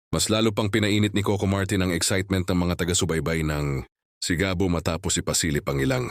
Mas lalo pang pinainit ni Coco Martin ang excitement ng mga taga-subaybay ng Sigabo matapos ipasilip ang ilang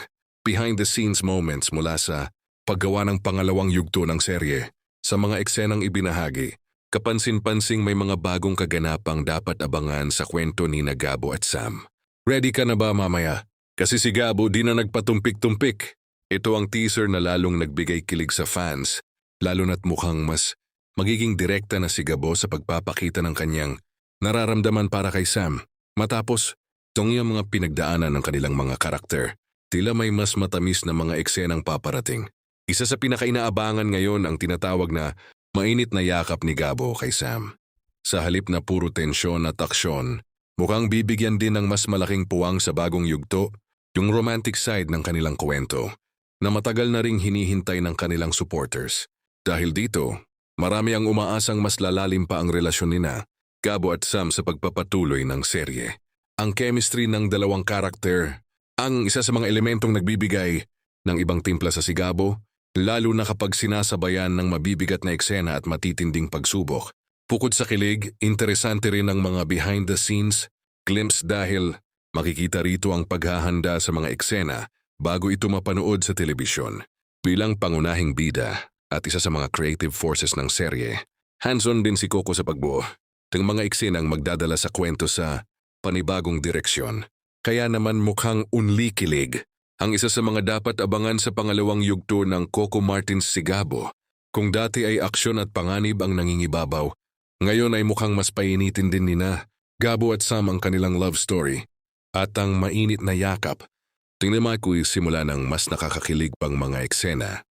behind-the-scenes moments mula sa paggawa ng pangalawang yugto ng serye. Sa mga eksenang ibinahagi, kapansin-pansing may mga bagong kaganapang dapat abangan sa kwento ni Gabo at Sam. Ready ka na ba mamaya? Kasi si Gabo di na nagpatumpik-tumpik. Ito ang teaser na lalong nagbigay kilig sa fans, lalo na't mukhang mas magiging direkta na si Gabo sa pagpapakita ng kanyang nararamdaman para kay Sam. Matapos, itong yung mga pinagdaanan ng kanilang mga karakter, tila may mas matamis na mga eksenang paparating. Isa sa pinakainaabangan ngayon ang tinatawag na mainit na yakap ni Gabo kay Sam. Sa halip na puro tensyon at aksyon, mukhang bibigyan din ng mas malaking puwang sa bagong yugto, yung romantic side ng kanilang kwento, na matagal na ring hinihintay ng kanilang supporters. Dahil dito, marami ang umaasang mas lalalim pa ang relasyon nina, Gabo at Sam sa pagpapatuloy ng serye. Ang chemistry ng dalawang karakter, ang isa sa mga elementong nagbibigay ng ibang timpla sa si Gabo, lalo na kapag sinasabayan ng mabibigat na eksena at matitinding pagsubok. Bukod sa kilig, interesante rin ang mga behind-the-scenes glimpse dahil makikita rito ang paghahanda sa mga eksena bago ito mapanood sa telebisyon. Bilang pangunahing bida at isa sa mga creative forces ng serye, hands-on din si Coco sa pagbuo ng mga eksenang magdadala sa kwento sa panibagong direksyon. Kaya naman mukhang unli-kilig ang isa sa mga dapat abangan sa pangalawang yugto ng Coco Martin's Sigabo. Kung dati ay aksyon at panganib ang nangingibabaw, ngayon ay mukhang mas painitin din nina Gabo at Sam ang kanilang love story at ang mainit na yakap. Tingnan mo ako'y simula ng mas nakakakilig pang mga eksena.